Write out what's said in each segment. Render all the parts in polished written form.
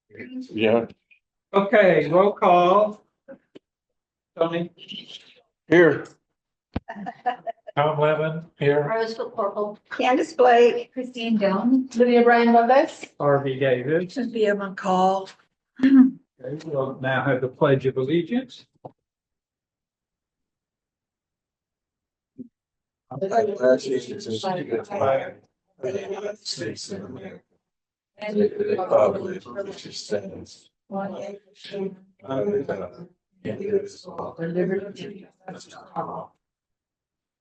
Yeah, Okay, roll call. Tony? here. Tom Levin here. Rose Corporal. Candace Blake. Christine Jones. Lydia Bryan Lopez. Harvey Davis. Cynthia McCall. Okay, we'll now have the Pledge of Allegiance. I pledge allegiance to the flag of the United States of America, and to the republic for which it stands, one nation, under God, indivisible, with liberty and justice for all.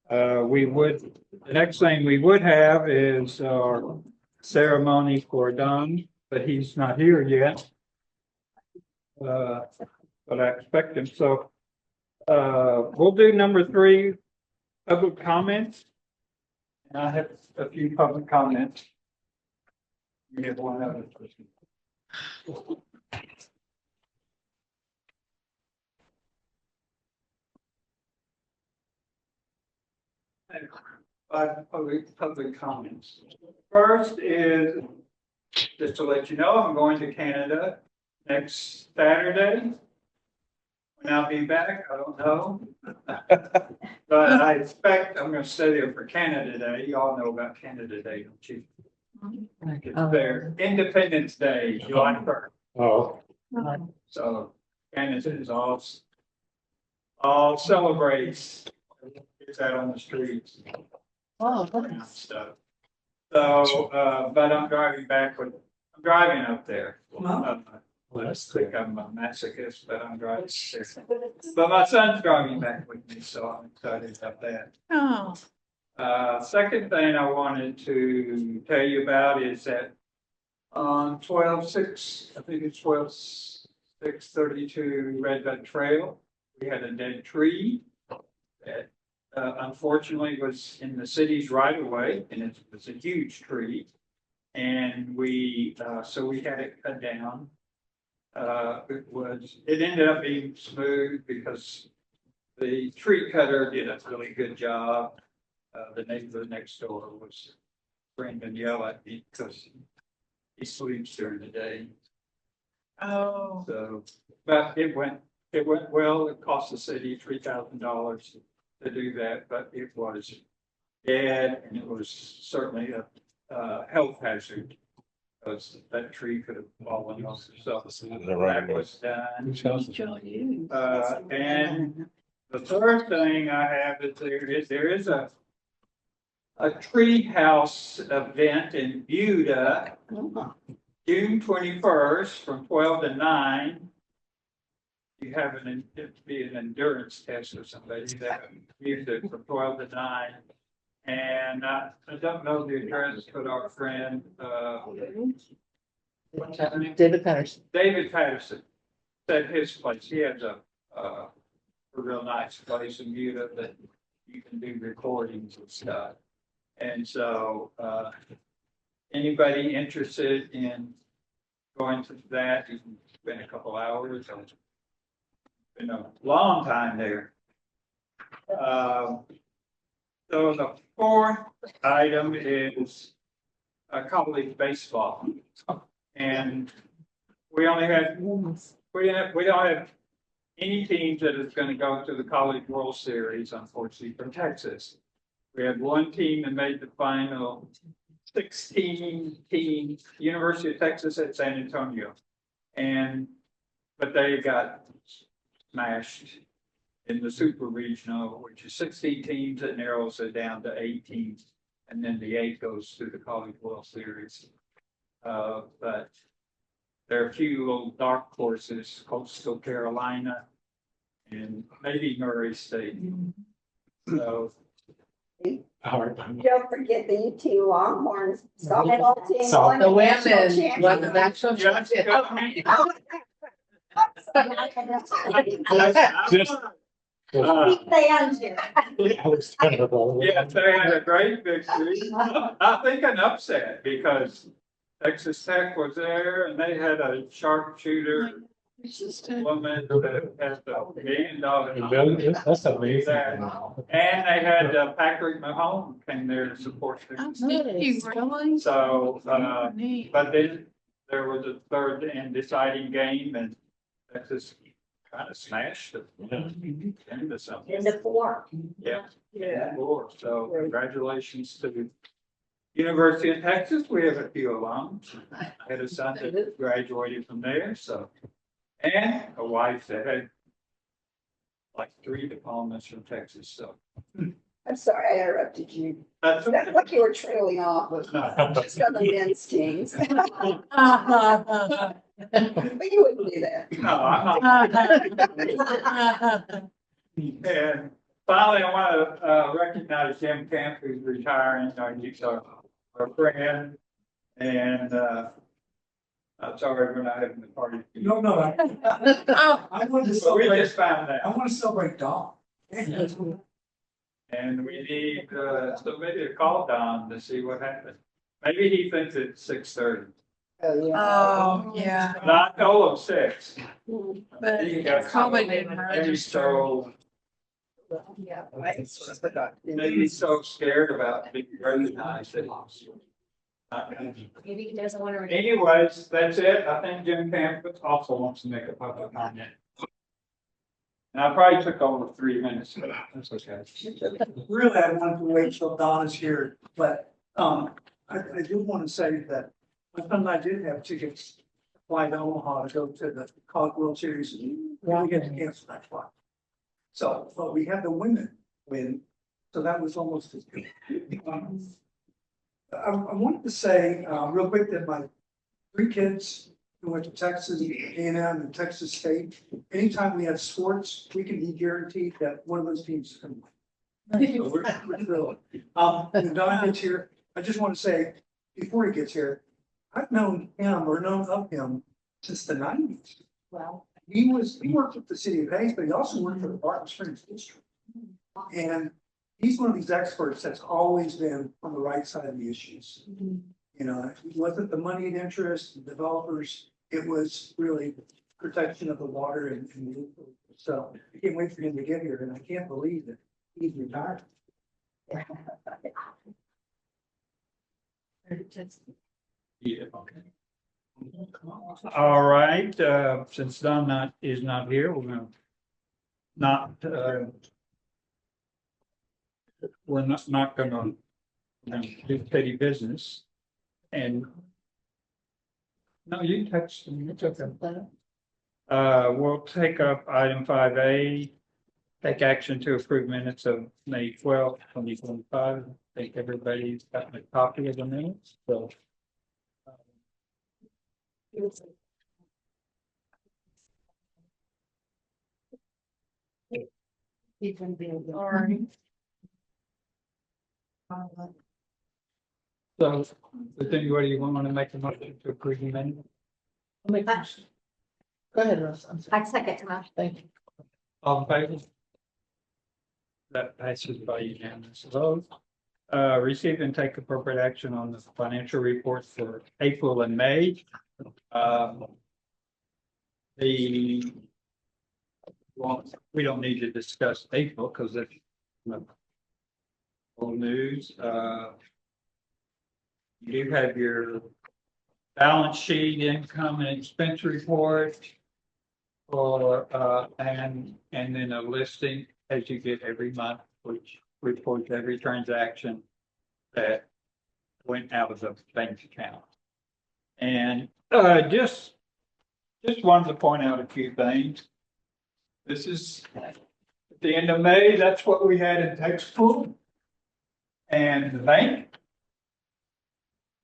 The next thing we would have is our ceremony for Don, but he's not here yet. But I expect him, so we'll do number 3, public comments. And I have a few public comments. We have one other person. Five public comments. First is just to let you know, I'm going to Canada next Saturday. When I'll be back, I don't know. But I expect I'm going to stay there for Canada Day. You all know about Canada Day, don't you? It's their Independence Day, July 1st. Oh, So Canada is all celebrates. It's out on the streets. Oh, And stuff. So, but I'm driving up there. I think I'm a masochist, but I'm driving there. But my son's driving back with me, so I'm excited about that. Oh. Second thing I wanted to tell you about is that on 12/6, I think it's 12/6/32 Red Bud Trail, we had a dead tree that unfortunately was in the city's right of way, and it was a huge tree. And so we had it cut down. It ended up being smooth because the tree cutter did a really good job. The neighbor next door was screaming, yell at me because he sleeps during the day. Oh. So, but it went well. It cost the city $3,000 to do that, but it was dead, and it was certainly a health hazard because that tree could have fallen off. So that was done. And the third thing I have is there is a tree house event in Buda, June 21st from 12 to 9. You have it'd be an endurance test or somebody that music from 12 to 9. And I don't know the address, but our friend, what's his name? David Patterson. David Patterson said his place. He has a real nice place in Utah that you can do recordings and stuff. And so, anybody interested in going to that, you can spend a couple hours. It's been a long time there. So the fourth item is college baseball, and we don't have any teams that is going to go to the College World Series, unfortunately, from Texas. We had one team that made the final 16 teams, University of Texas at San Antonio. But they got smashed in the Super Regional, which is 16 teams, that narrows it down to 8 teams. And then the 8 goes to the College World Series. But there are a few little dark horses, Coastal Carolina and maybe Murray State. So Don't forget the UT Longhorns softball team. The women won the national Yes, they had a great victory. I think an upset because Texas Tech was there and they had a sharpshooter woman that had $1 million. That's amazing. And they had Patrick Mahomes came there to support them. Really? So, but then there was a third and deciding game, and Texas kind of smashed it. Into something. Into 4. Yeah. Yeah. Four. So congratulations to University of Texas. We have a few alums. I had a son that graduated from there, so. And a wife that had like 3 diplomas from Texas, so. I'm sorry, I interrupted you. That's Sounded like you were trailing off with just on the men's teams. But you wouldn't do that. No, I'm not. And finally, I want to recognize Jim Camp, who's retiring. He's our friend. And I'm sorry we're not having the party. No, I wanted to But we celebrate, just found I out. want to celebrate Dawn. And we need somebody to call Don to see what happened. Maybe he thinks it's 6:30. Oh, yeah. Oh, yeah, Not, oh, 6. but He got probably didn't Maybe register. so, Yeah, I sort of forgot. maybe he's so scared about being recognized that he's not gonna. Maybe he doesn't want to. Anyways, that's it. I think Jim Camp also wants to make a public comment. And I probably took over 3 minutes, but that's okay. Really, I wanted to wait till Dawn is here, but, I do want to say that my son and I did have tickets to fly to Omaha to go to the College World Series. We had to cancel that flight. So, but we had the women win, so that was almost as good. I wanted to say, real quick that my 3 kids who went to Texas, A&M and Texas State, anytime we had sports, we can be guaranteed that one of those teams is going to win. So we're thrilled. And Don gets here, I just want to say, before he gets here, I've known him or known of him since the 90s. Well, He worked with the city of Hayes, but he also worked for the Barton Springs District. And he's one of these experts that's always been on the right side of the issues. You know, it wasn't the money and interest, the developers, it was really protection of the water and so I can't wait for him to get here, and I can't believe that he's retired. Yeah, okay. All right, since Don is not here, we're gonna we're not gonna do petty business. And no, you touched them, it's okay. We'll take up item 5A, take action to approve minutes of May 12th, 2025. I think everybody's got a copy of the minutes, so. He's gonna be. Alright. So, does anybody want to make a motion to approve the minutes? Go ahead, Russ. I'm sorry. I second the motion. Thank you. All in favor? That passes by unanimous vote. Receive and take appropriate action on the financial reports for April and May. Well, we don't need to discuss April because it's old news. You do have your balance sheet, income and expense report. Or, and then a listing as you get every month, which reports every transaction that went out of the bank account. And, just wanted to point out a few things. This is at the end of May, that's what we had in Texas. And the bank.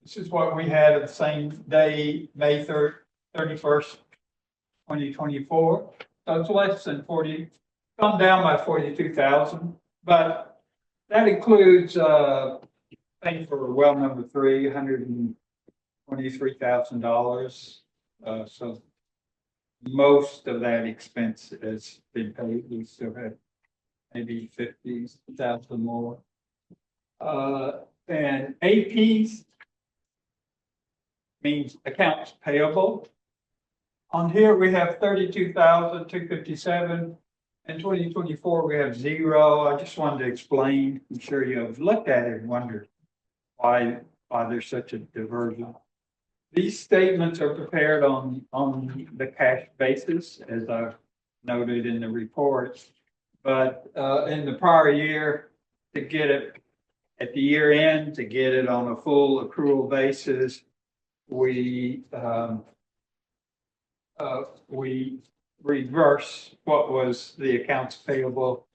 This is what we had the same day, May 31st, 2024. So it's less than 40, come down by 42,000, but that includes, paying for well number 3, $123,000. So most of that expense has been paid. We still have maybe 50,000 more. And APs means accounts payable. On here, we have 32,257. In 2024, we have 0. I just wanted to explain. I'm sure you have looked at it and wondered why there's such a diversion. These statements are prepared on the cash basis, as I've noted in the report. But, in the prior year, to get it at the year end, to get it on a full accrual basis, we reverse what was the accounts payable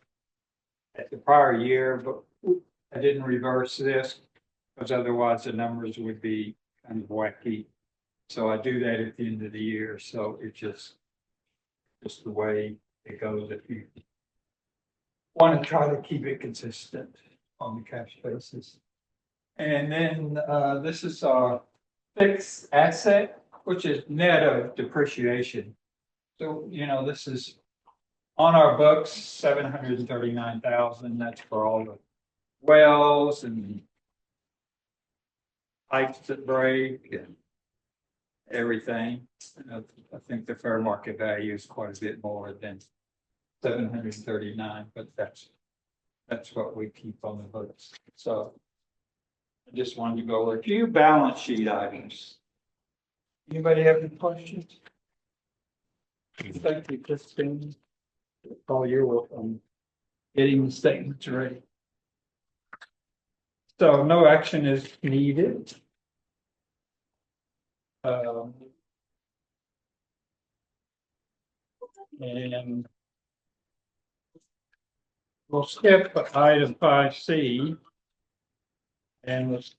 at the prior year, but I didn't reverse this because otherwise the numbers would be kind of wacky. So I do that at the end of the year. So it's just the way it goes if you want to try to keep it consistent on the cash basis. And then this is our fixed asset, which is net of depreciation. So, this is on our books, 739,000. That's for all the wells and pipes that break and everything. I think the fair market value is quite a bit more than 739, but that's what we keep on the books. So I just wanted to go over a few balance sheet items. Anybody have any questions? Thank you, Christine. Oh, you're welcome. Getting the statements ready. So no action is needed. And we'll skip item 5C. And let's.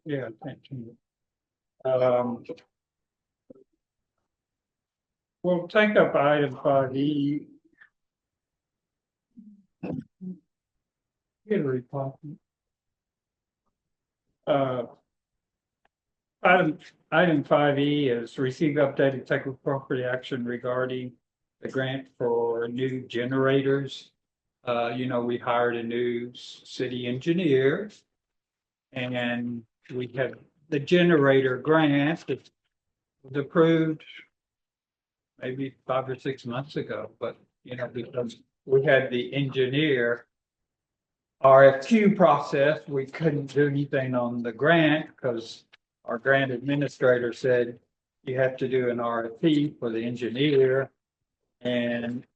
Yeah, thank you. We'll take up item 5E. Get a report. Item 5E is receive updated technical property action regarding the grant for new generators. We hired a new city engineer and we had the generator grant that was approved maybe 5 or 6 months ago, but because we had the engineer RFQ process, we couldn't do anything on the grant because our grant administrator said you have to do an RFP for the engineer. And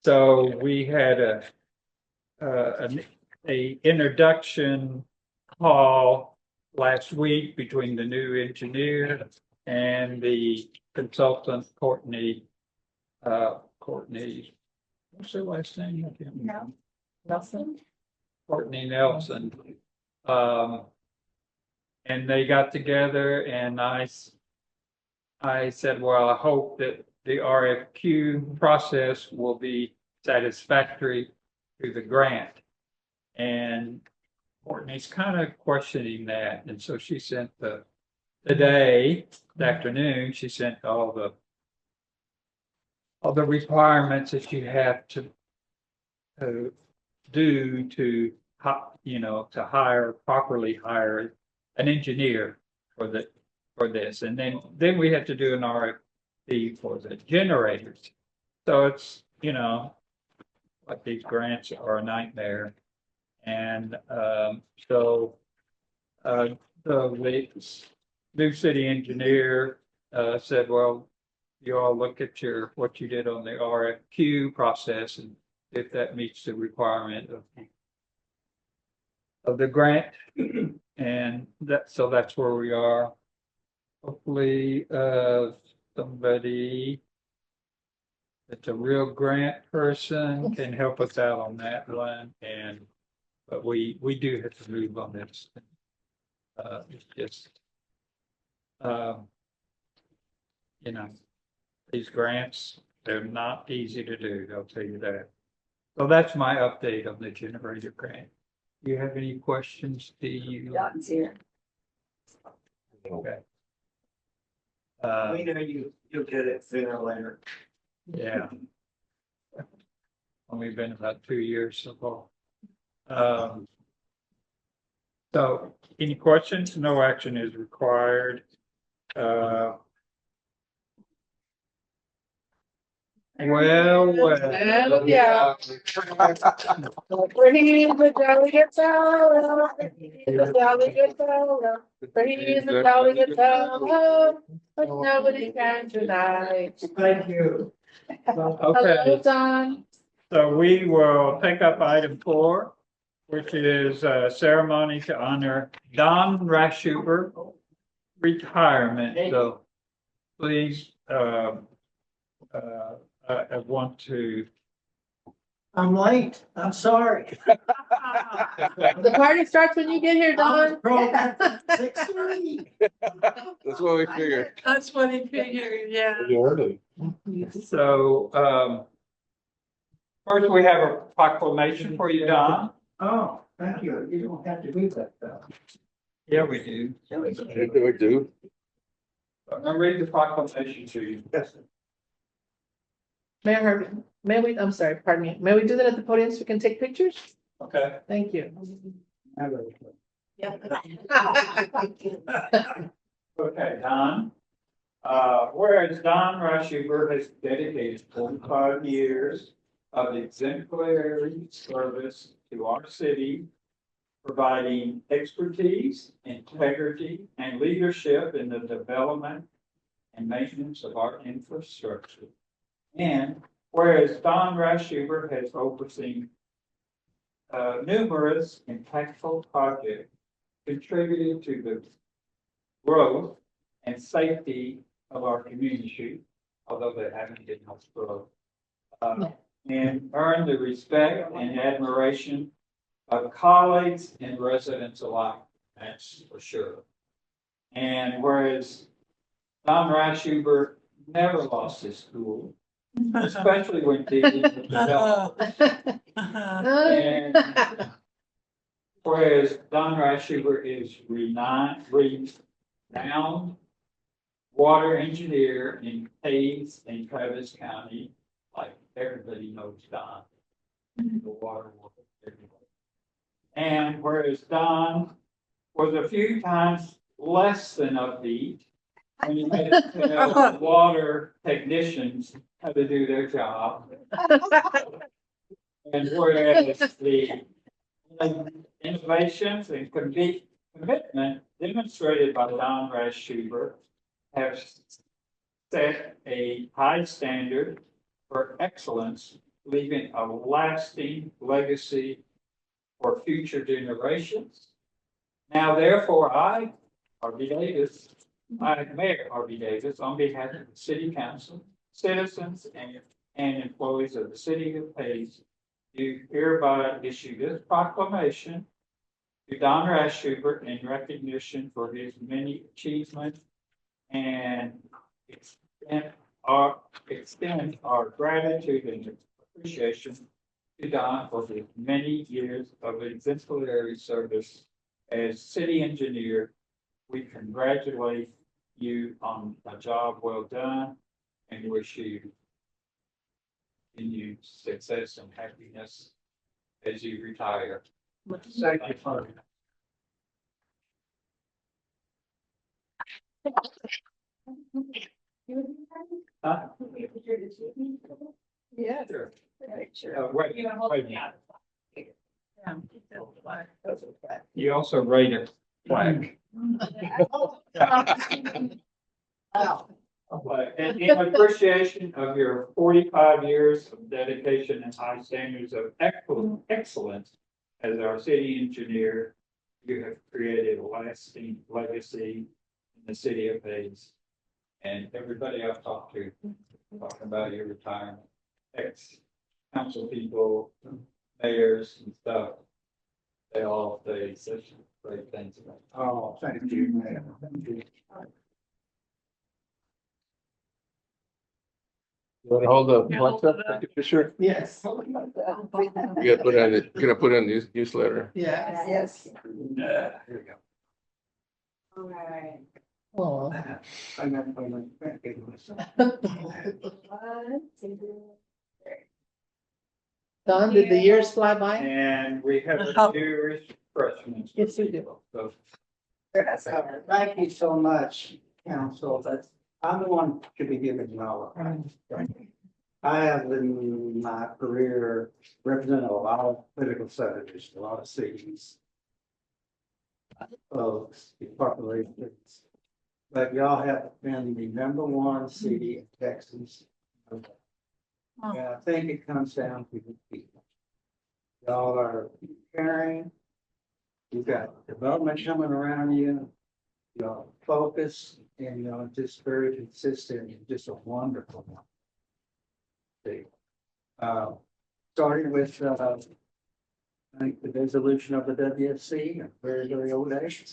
so we had a introduction call last week between the new engineer and the consultant Courtney. What's her last name? I can't remember. Nelson? Courtney Nelson. And they got together and I said, well, I hope that the RFQ process will be satisfactory to the grant. And Courtney's kind of questioning that. And so she sent today, this afternoon, she sent all the requirements that you have to do to properly hire an engineer for this. And then we have to do an RFP for the generators. So it's, like these grants are a nightmare. And so the new city engineer said, well, you all look at what you did on the RFQ process and if that meets the requirement of the grant. And so that's where we are. Hopefully somebody that's a real grant person can help us out on that one. But we do have to move on this. It's just these grants, they're not easy to do, I'll tell you that. So that's my update on the generator grant. Do you have any questions, Steve? Don's here. Okay. We know you'll get it sooner or later. Yeah. Only been about 2 years so far. So any questions? No action is required. Well, Well, yeah. He's a jolly good fellow. He's a jolly good fellow. He's a jolly good fellow. But nobody can tonight. Thank you. Hello, Okay, Don. so we will take up item 4, which is a ceremony to honor Don Rashuber retirement. So please, I want to. I'm late. I'm sorry. The party starts when you get here, Don. 6:30. That's what we figured. That's what he figured, yeah. Early. So, first we have a proclamation for you, Don. Oh, thank you. You don't have to do that though. Yeah, we do. We do. I'm gonna read the proclamation to you. Yes. Mayor, may we, I'm sorry, pardon me. May we do that at the podium so we can take pictures? Okay. Thank you. Okay, Don. Whereas Don Rashuber has dedicated 45 years of exemplary service to our city, providing expertise, integrity, and leadership in the development and maintenance of our infrastructure. And whereas Don Rashuber has overseen numerous impactful projects contributed to the growth and safety of our community, although they haven't been much growth, and earned the respect and admiration of colleagues and residents alike. That's for sure. And whereas Don Rashuber never lost his cool, especially when dealing with developers. And whereas Don Rashuber is renowned water engineer in Hayes and Travis County, like everybody knows Don, the water world, everybody. And whereas Don was a few times less than upbeat when he had to tell water technicians how to do their job. And whereas the innovations and commitment demonstrated by Don Rashuber have set a high standard for excellence, leaving a lasting legacy for future generations. Now, therefore, I, Mayor R.B. Davis, on behalf of the City Council, citizens, and employees of the City of Hayes, do hereby issue this proclamation to Don Rashuber in recognition for his many achievements and extend our gratitude and appreciation to Don for his many years of exemplary service as city engineer. We congratulate you on a job well done and wish you continued success and happiness as you retire. Thank you, Father. Huh? Yeah. Sure. Sure. Wait a minute. Yeah. You also write a plaque. In appreciation of your 45 years of dedication and high standards of excellence as our city engineer, you have created a lasting legacy in the city of Hayes. And everybody I've talked to, talking about your retirement, ex-council people, mayors and stuff, they all say such great things about you. Oh, thank you, man. Thank you. You want to hold the Yeah, hold mic it up, up. Dr. Fisher? Yes. You gotta put on it, gonna put on the newsletter. Yeah. Yes. There you go. All right. Oh. One, two, Don, did the years fly by? And we have a few refreshments. Yes, we do. So, Thank you so much, council. That's, I'm the one to be giving you all. I have in my career represented a lot of political subdivisions, a lot of cities. Of populations. But y'all have been the number one city in Texas. And I think it comes down to the people. Y'all are caring. You've got development coming around you. Y'all focus and you're just very consistent and just a wonderful one. See. Starting with, I think the resolution of the WFC, a very, very old age.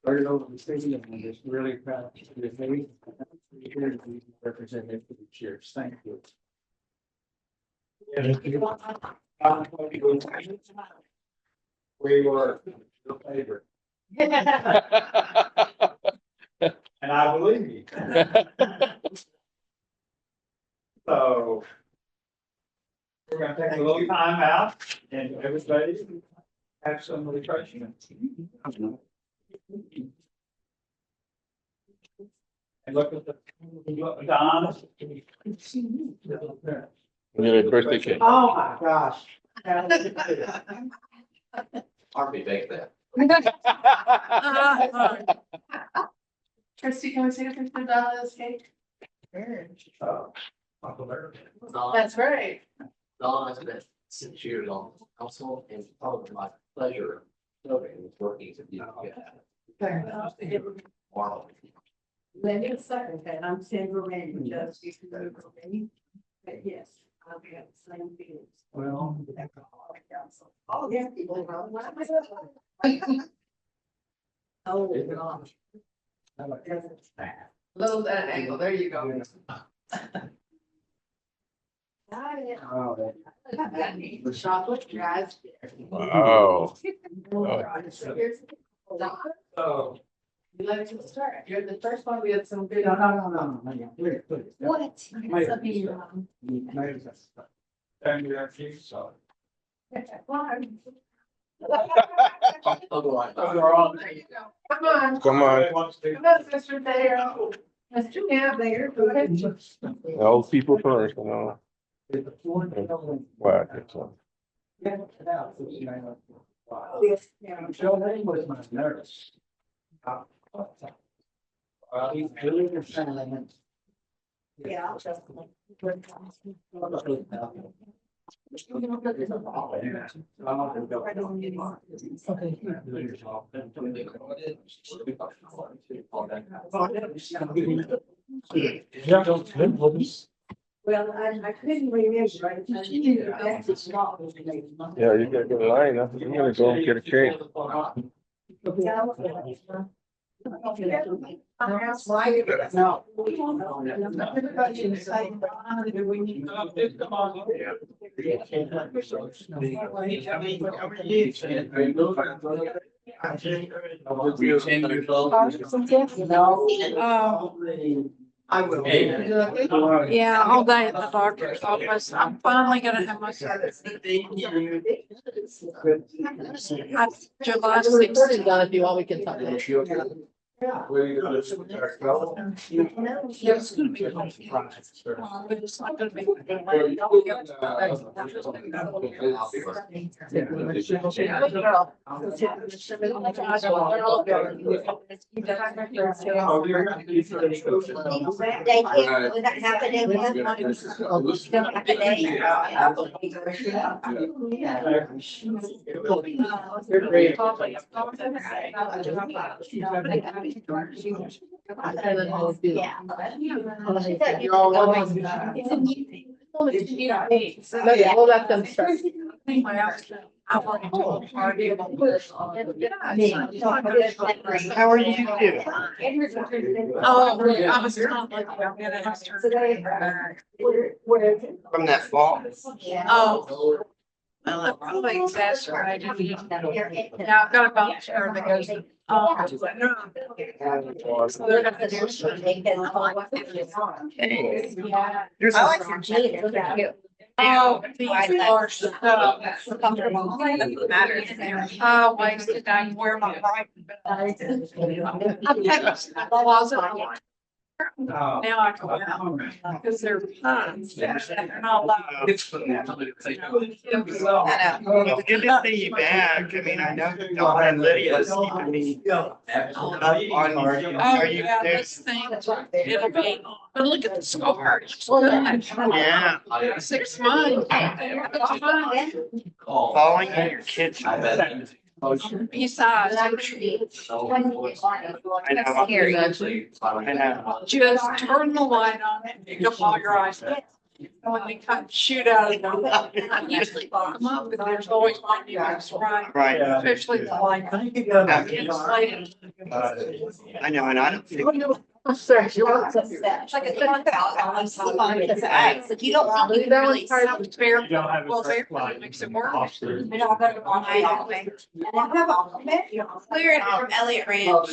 Started over the city and I'm just really proud to be here to be represented for the chairs. Thank you. We were your favorite. And I believe you. So we're gonna take a little time out and everybody have some refreshments. And look at the, Don. Birthday cake. Oh, my gosh. Harvey baked that. Christy, can we see a picture of Donna's cake? That's right. Don has been since years on council and probably my pleasure serving working to be Wow. Let me second that. I'm Sandra Raymond, just used to go to Romania. But yes, I'll be at the same feelings. Well. Oh, yeah, people are. Oh, God. Little that angle, there you go. The chocolate drives. Wow. So. You let it start. You're the first one. We had some good. No. What? And we are few, so. Otherwise. Come on. Come on. Come on, Sister Thayer. Mr. Yeah, there. Old people first, you know. What? Joe Lane was my nurse. He's really good friend. Yeah. Well, I couldn't remember. Yeah, you gotta get a line. I'm gonna go and get a cake. No. I will. Yeah, all day at the doctor's office. I'm finally gonna have my service. July 16th. Done, if you want, we can talk. It's gonna be but it's not gonna be. Would that happen in We'll let them start. I want to do a party. How are you doing? Oh, I was telling you, I'm gonna ask her. From that fall. Oh. Well, it probably exasperated me. Now I've got a bounce her that goes. So they're gonna do something. Yeah. I like your jeans, look at you. Oh, these are so comfortable. Matters. I wasted, I wear my right. I kept the closet on. Now I go out because they're pines. They're not loud. It's good to see you back. I mean, I know Donna and Lydia is keeping me up on, Oh, are you yeah, there? this thing, it'll be, but look at the scar. It's good. Yeah, 6 months. It's fine. falling in your kitchen. Besides, I know. scary. I know. Just turn the light on and go while your eyes. When they come shoot out of them, I usually lock them up, but there's always one you guys, right? Right. Especially the light. It's late. I know, and I don't think. I'm sorry, you want some? It's like a different like you don't think you That really. one's hard. Fair, You don't have a well, fair, direct line. makes it work. Officers. I know, I got it on my own. And I have all of it. Clear it from Elliott Ranch.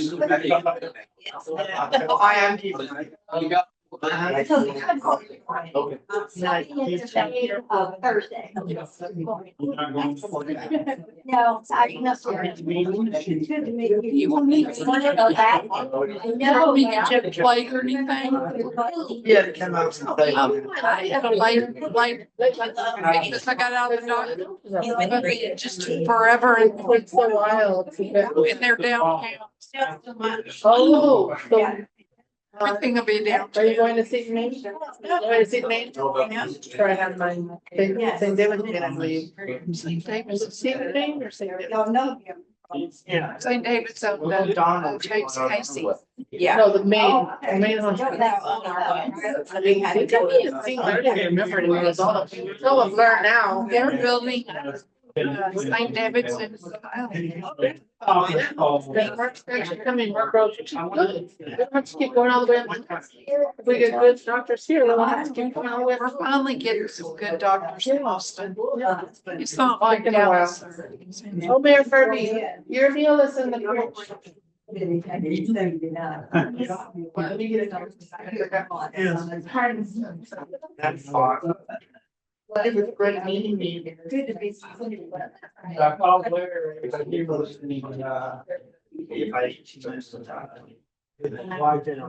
I am even. So we could go. Starting at the day of Thursday. No, I know. You want me to go back? No, we can check plate or anything. Yeah, it came out. I had a late, because I got out of the doctor. But it just took forever and Takes a while to get. they're downtown. Oh, so Everything will be down. are you going to see me? Going to see me? Try to have my St. David's Day, I believe. St. David's. Is it St. David or St. David? Y'all know him. Yeah. St. David's up Well, the Donna. Chase Casey. Yeah. No, the main hospital. I I mean, it seems, I didn't remember it when it was all, it's all a blur now. They're building St. David's in. Work's actually coming, work roads, which is good. We don't have to keep going all the way up. If we get good doctors here, we don't have to keep going all the way We're up. finally getting some good doctors in Austin. It's not like Taken a while. Dallas. Oh, Mayor Furby, your meal is in the fridge. Let me get it. That's fine. It was a great meeting me. Good to be. I called Larry, because he was in, If I eat too much of that.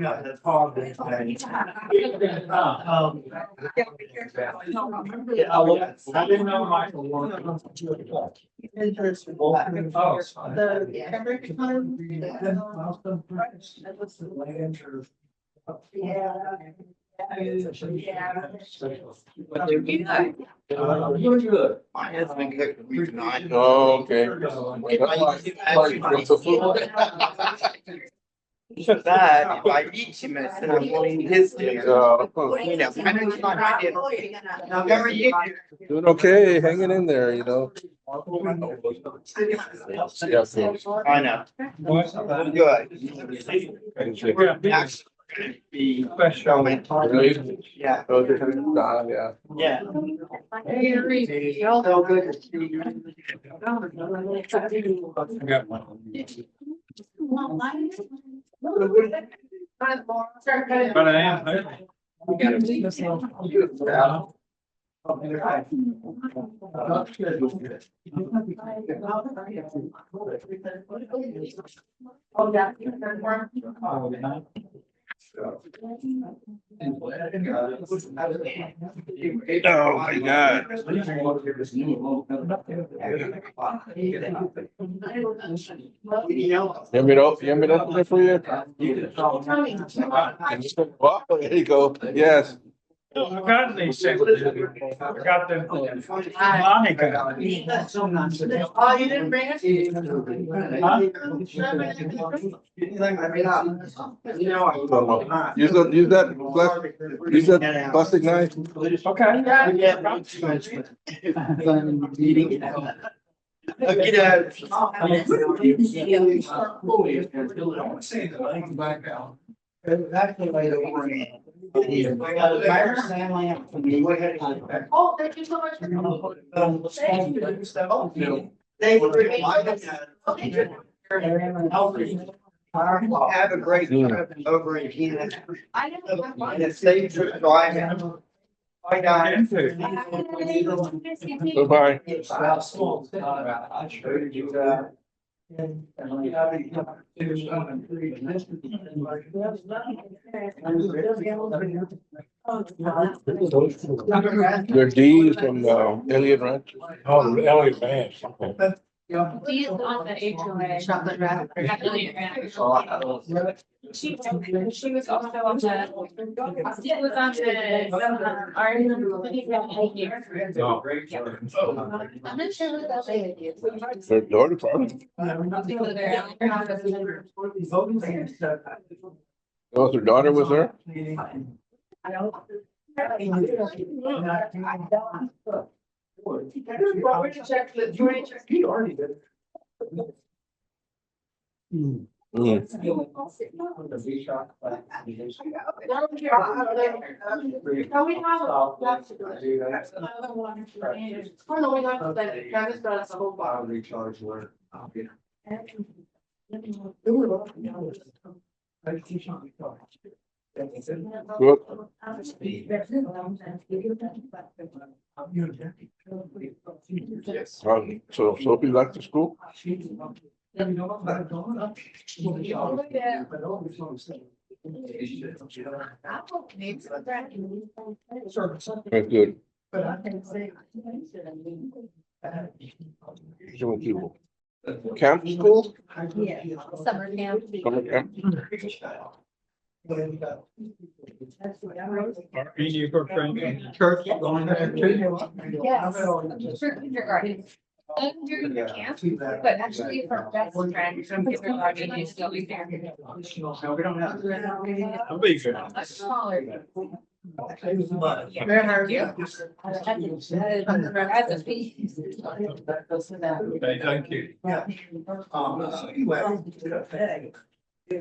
yeah, that's hard. Yeah, I didn't know Michael worked. The Pembroke time. But they're good. My husband cooked for me tonight. Oh, okay. It's a food. So that, if I eat too much, then I'm wanting his dinner. You know, I mean, it's not my dinner. Now, how are you? Doing okay, hanging in there, you know. Yeah, so. I know. I'm good. We're actually gonna be showing. Really? Yeah, Yeah. yeah. So good to see you. I got one. But I am. We gotta leave this now. Oh, my God. You want me to open it for you? Well, there you go. Yes. I've gotten these things. I got them. Monica. Oh, you didn't bring it? Use that plastic knife. Okay. Get out. That's the way to work. Oh, thank you so much. Have a great trip over in Canada. And a safe trip driving. Bye, guys. Bye-bye. Your D is from Elliott Ranch. Oh, Elliot Vance. He's on the HOA. Chocolate wrap. She was also on the. It was on the. I'm not sure what that lady is. Her daughter probably. Oh, her daughter was there? Recharge work. Good. So Sophie liked the school? That's good. Young people. Camp school? Summer camp. Summer camp? Are any of her friends in the church going there too? Yes. For kindergarten. During the camp, but actually her best friend from kindergarten is going there. I'll be good. Much smaller. Yeah. Very hard. Yeah. As a fee. Okay, thank you. And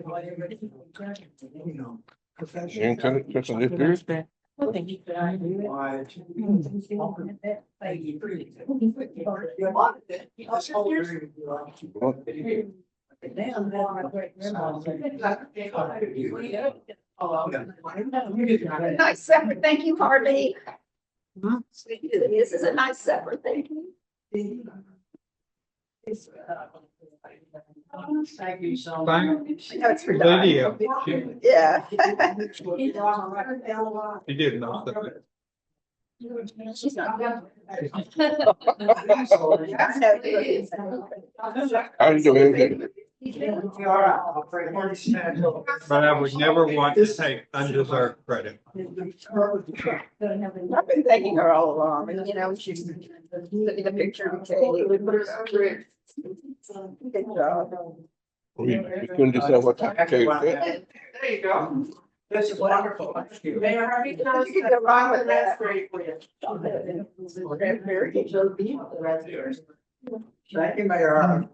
cousin live here? Nice supper, thank you, Harvey. This is a nice supper, thank you. Thank No, it's for Lydia. Yeah. She did nothing. She's not good. How you doing? But I would never want to take undeserved credit. I've been thanking her all along, and you know, she's sent me the picture of Kay. Good job. We couldn't decide what type of cake. There you go. This is wonderful. Mayor Harvey, you can go wrong with that. Thank you, Mayor Harvey.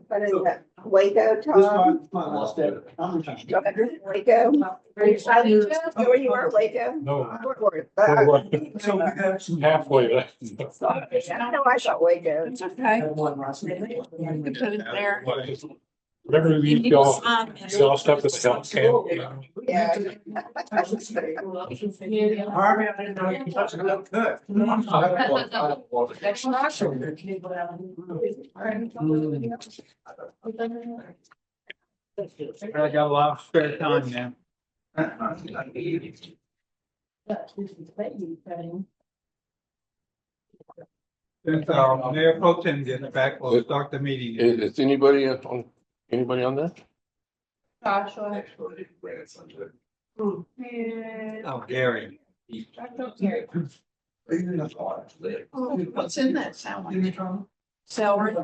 What is that? Waco, Tom? Waco? Are you excited? Where you were, Waco? No. Fort Worth. So we got some halfway left. I know I shot Waco. Okay. You put it there. Whatever y'all stuff at the health camp. Yeah. Harvey, I didn't know you touched a little cook. I got a lot of spare time now. Since our Mayor Pro Tem gets back, we'll start the meeting. Is anybody on there? Joshua. Oh, Gary. What's in that sandwich? Celery.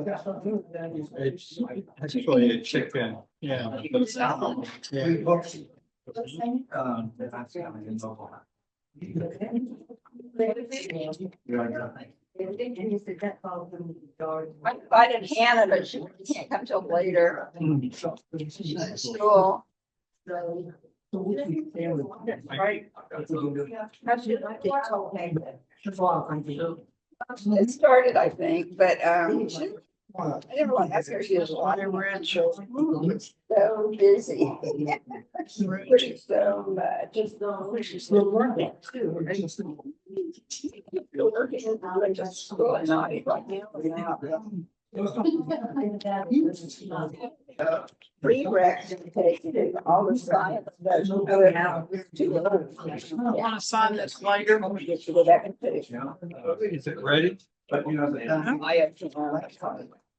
It's actually a chicken, yeah. Yeah. I invited Hannah, but she can't come till later. She's at school. Right. It started, I think, but I never want to ask her, she was a lot of Rich. so busy. So much. Just she's still working too. Still working and I'm just school at night right now. Prereq take all the science. I want to sign this later. Get you go back and finish. Is it ready? But you know, the time. I actually.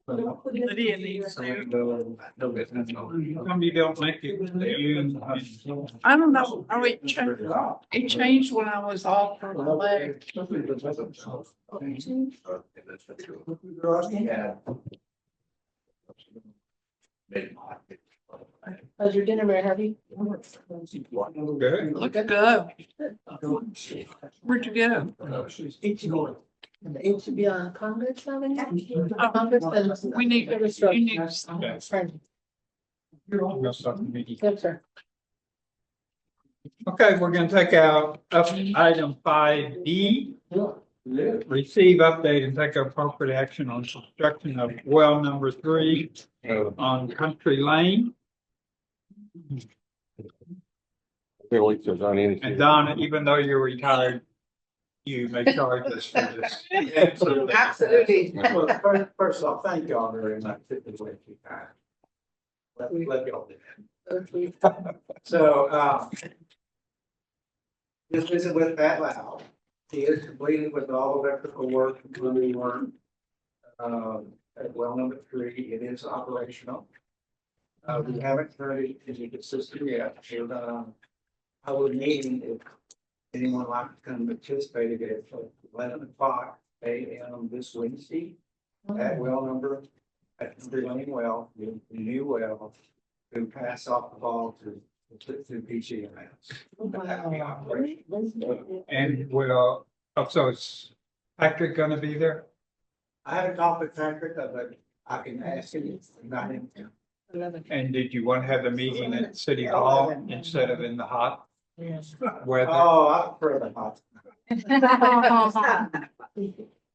Lydia needs to. Come you don't make it, you. I don't know. Oh, it changed when I was off for the leg. Yeah. How's your dinner, Mary Harvey? Good. Look at go. Where'd you go? It should be on Congress Avenue. Oh, Congress and. We need, you need. Yes, sir. Okay, we're gonna take out up item 5D. Receive, update, and take appropriate action on construction of well number 3 on Country Lane. And Donna, even though you're retired, you may charge us for this. Absolutely. Well, first off, thank y'all very much. It was way too kind. Let y'all do that. So, just visit with Pat Lau. He is completed with all electrical work, including work. At well number 3, it is operational. We haven't heard any system yet. I would need if anyone like to come participate at 11:00 a.m. this Wednesday at well number at the Lane well, the new well, to pass off the ball to PGMS. And we'll, so is Patrick gonna be there? I haven't talked with Patrick, but I can ask him about him. And did you want to have the meeting at City Hall instead of in the hot weather? Oh, I prefer the hot.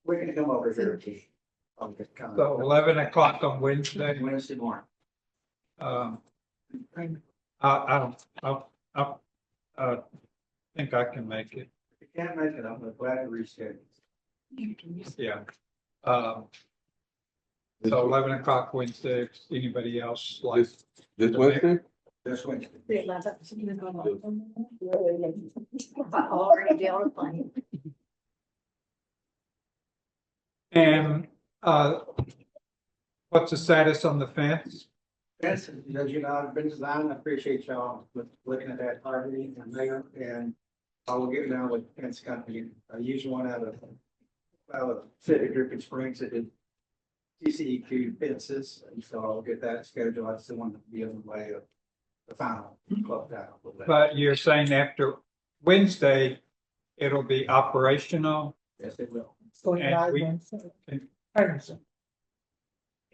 We can come over here. So 11 o'clock on Wednesday. Wednesday morning. I think I can make it. If you can't make it, I'm glad to reschedule. Yeah. So 11 o'clock Wednesday, anybody else like? This Wednesday? This Wednesday. Already on the plane. And, what's the status on the fence? Yes, as you know, I've been designed, I appreciate y'all looking at that harmony and there, and I will get down with fence company. I use one out of City Dripping Springs that did TCEQ fences, and so I'll get that scheduled. I still want to be on the way of the final club down. But you're saying after Wednesday, it'll be operational? Yes, it will.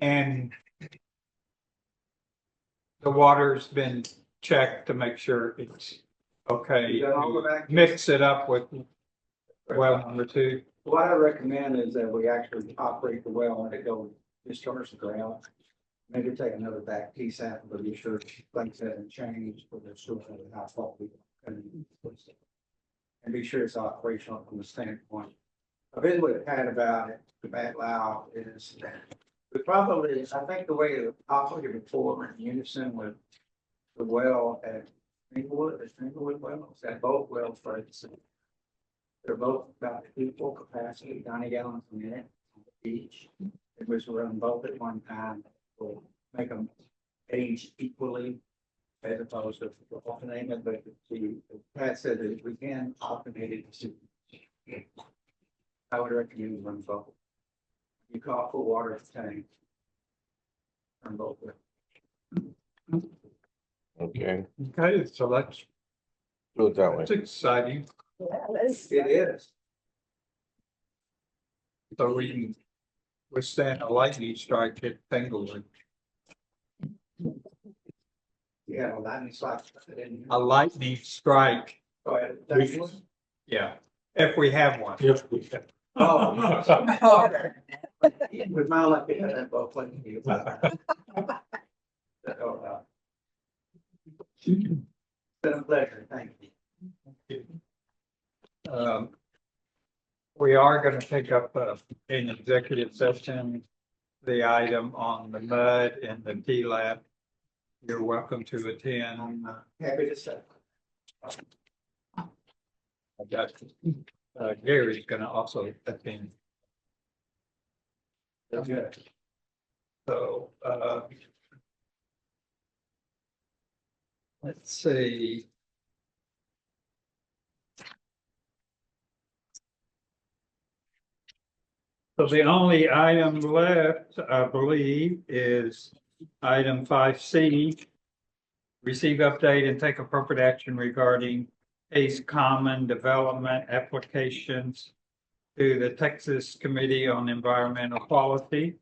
And the water's been checked to make sure it's okay. Mix it up with well number 2. What I recommend is that we actually operate the well and it goes discharge the ground. Maybe take another back piece out, but be sure things haven't changed for the sort of how fault we can. And be sure it's operational from the standpoint. I've been with Pat about it, the Pat Lau is, but probably, I think the way it operated before in unison with the well at Springwood wells, at both wells, right? They're both about equal capacity, 90 gallons a minute each. It was run both at one time, will make them age equally as opposed to alternating it, but Pat said that if we can alternate it, I would recommend run both. You call for water tank. Run both. Okay, Okay, so that's do it that way. exciting. It is. So we can withstand a lightning strike at Tanglewood. Yeah, well, that means like. A lightning strike, Go ahead. yeah, if we have one. Oh. With my luck, we had that both ways. Been a pleasure, thank you. We are gonna take up, in executive session, the item on the mud and the T-Lab. You're welcome to attend. I'm happy to say. I got, Gary's gonna also attend. Okay. So, let's see. So the only item left, I believe, is item 5C. Receive update and take appropriate action regarding ACE Common Development applications to the Texas Committee on Environmental Quality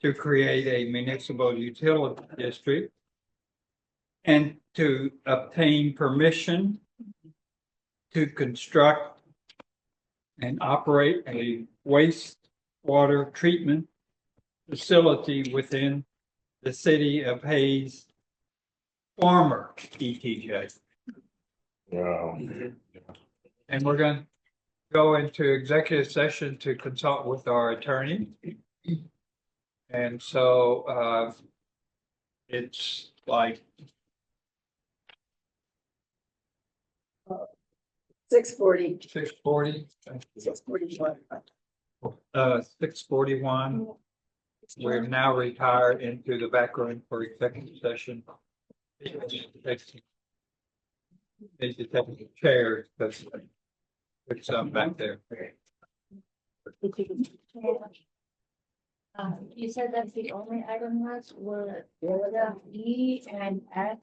to create a municipal utility district and to obtain permission to construct and operate a wastewater treatment facility within the city of Hayes, former ETJ. Wow. And we're going to go into executive session to consult with our attorney. And so it's like 6:40. 6:40. 6:41. We're now retired into the back room for executive session. Need to take the chairs, because there's some back there. You said that's the only item left were the E and F.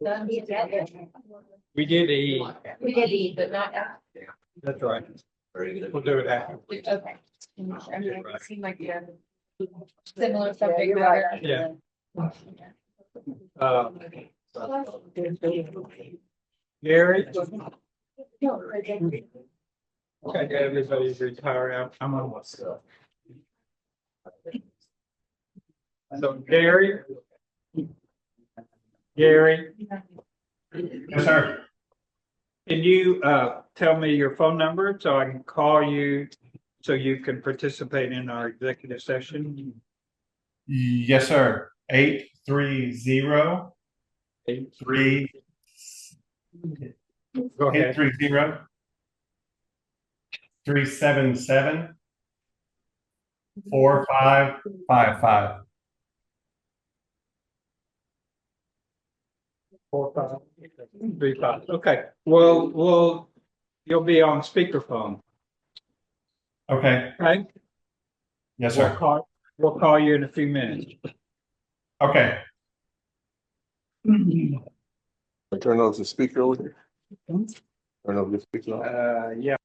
Done together. We did E. We did E, but not F. That's right. We'll do it after. Okay. I mean, it seemed like you have similar subject matter. Yeah. Gary? Okay, everybody's retired. I'm on. So Gary? Gary? Yes, sir. Can you tell me your phone number so I can call you so you can participate in our executive session? Yes, sir. 830 Go ahead. 830 377 4555. 4535. Okay. Well, you'll be on speakerphone. Okay. Okay. Yes, sir. We'll call you in a few minutes. Okay. I turn off the speaker over here. Turn off the speaker. Yeah.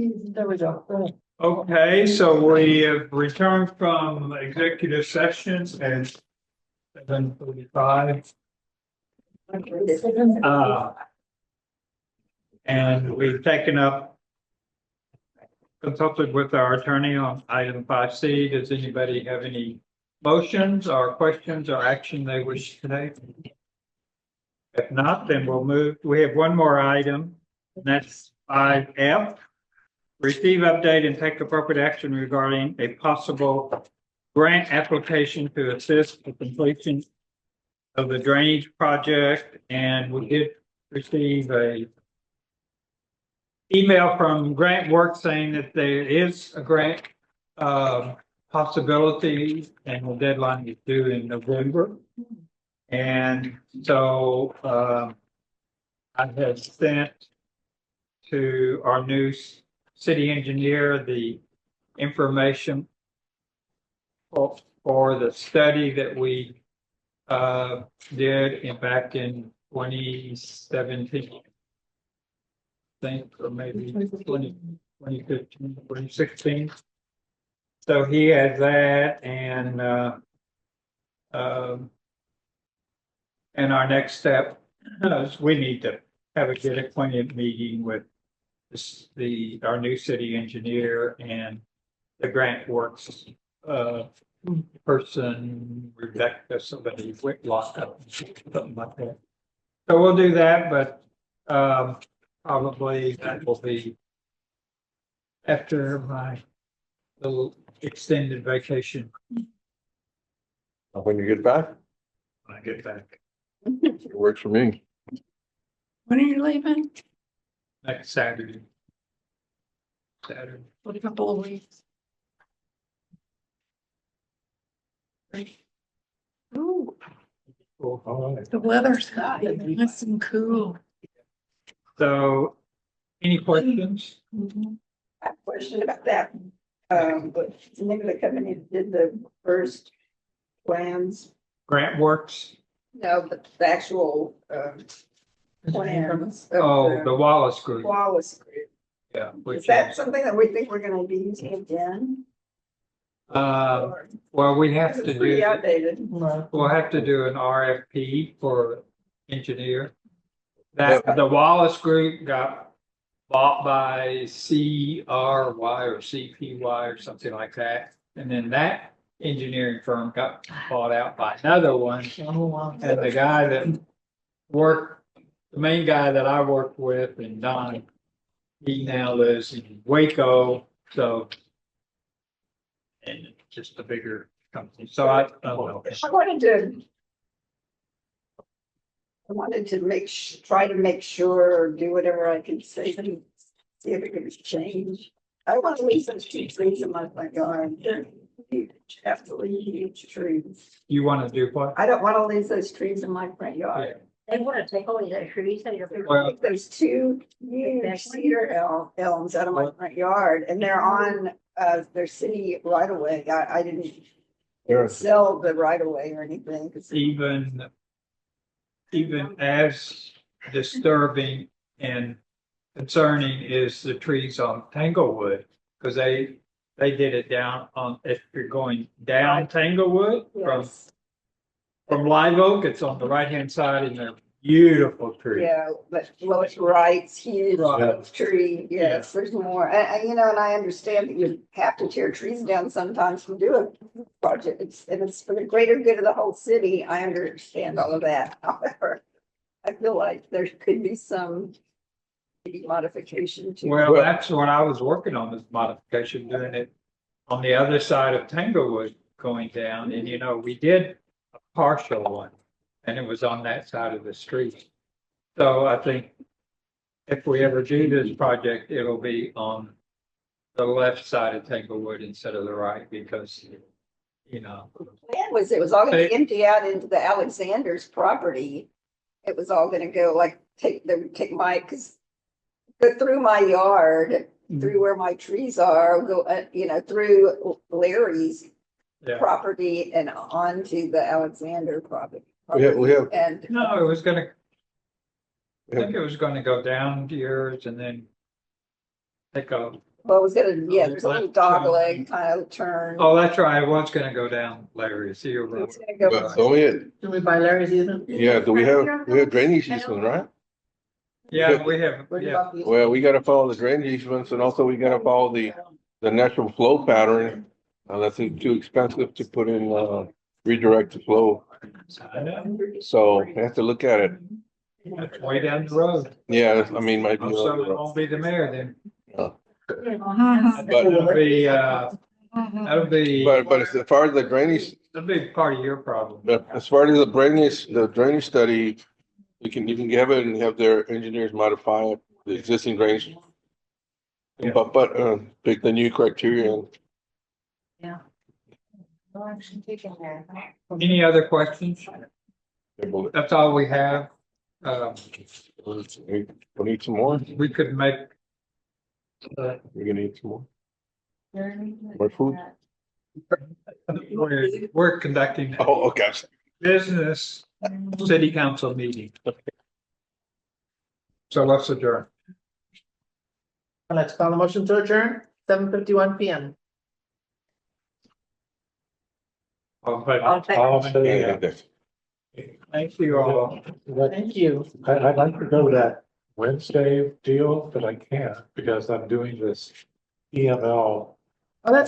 There we go. Okay, so we have returned from executive sessions at 7:45. And we've taken up, consulted with our attorney on item 5C. Does anybody have any motions or questions or action they wish to take? If not, then we'll move. We have one more item, and that's 5F. Receive, update, and take appropriate action regarding a possible grant application to assist the completion of the drainage project. And we did receive a email from Grant Works saying that there is a grant possibility, and the deadline is due in November. And so I had sent to our new city engineer the information for the study that we did back in 2017. Think, or maybe 2015, 2016. So he has that, and our next step is we need to have a get acquainted meeting with our new city engineer and the Grant Works person, Rebecca, somebody, Whitlock, something like that. So we'll do that, but probably that will be after my little extended vacation. When you get back, When I get back it works for me. When are you leaving? next Saturday. Saturday. For a couple of weeks. Ooh, Cool. All right. the weather's nice and cool. So, any questions? I have a question about that. But the name of the company that did the first plans? Grant Works. No, but the actual, plans. of Oh, the Wallace Group. Wallace Group. Yeah. Is that something that we think we're gonna be using again? Well, we have It's to pretty do, outdated. we'll have to do an RFP for engineer. The Wallace Group got bought by CRY or CPY or something like that. And then that engineering firm got bought out by another one. And the guy that the main guy that I worked with, and Don, he now lives in Waco, so. And it's just a bigger company, so I don't know. I wanted to try to make sure, or do whatever I can say, to see if it can change. I want to leave those two trees in my front yard. They're huge, absolutely huge trees. You want to do what? I don't want to leave those trees in my front yard. They want to take away the trees that you're. Well, There's two huge cedar elms out of my front yard, and they're on their city right away. I didn't sell the right away or anything. Even as disturbing and concerning is the trees on Tanglewood, because they did it down on, if you're going down Tanglewood from Live Oak, it's on the right hand side, and they're beautiful trees. Yeah, but Lois Wright's huge Right. tree, yes, there's more, and I understand that you have to tear trees down sometimes to do a project, it's for the greater good of the whole city, I understand all of that, however, I feel like there could be some maybe modification to. Well, that's what I was working on, this modification, doing it on the other side of Tanglewood going down, and we did a partial one. And it was on that side of the street. So I think if we ever do this project, it'll be on the left side of Tanglewood instead of the right, because, The plan was it was all gonna empty out into the Alexander's property. It was all gonna go they would take go through my yard, through where my trees are, go, through Larry's property and onto the Alexander property. We have. And no, it was gonna, I think it was gonna go down to yours and then take a, Well, it was gonna, yeah, there's a little dog leg kind of turn. oh, that's right, I was gonna go down Larry, see you over. It's gonna go- But so it, Do we buy Larry's easement? yeah, we have drainage easements, right? Yeah, we have, Where do you yeah, buy these? Well, we gotta follow the drainage easements and also we gotta follow the natural flow pattern. Unless it's too expensive to put in, redirect the flow. So we have to look at it. that's way down the road. Yeah, I mean, might be. So it won't be the mayor then. But, That'll be, that'll be, but as far as the drainage, that'll be part of your problem. but as far as the drainage study, you can have it and have their engineers modify it, the existing drainage. Yeah. But, pick the new criteria. No action taken there. Any other questions? We That's all we have. need some more. We could make, We're gonna need some more. More food? we're conducting a Oh, okay. business city council meeting. So let's adjourn. Let's call the motion to adjourn, 7:51 PM. All in favor? All in favor? Yeah. Thank you all. Thank you. I'd like to go to that Wednesday deal, but I can't because I'm doing this EML Oh, that's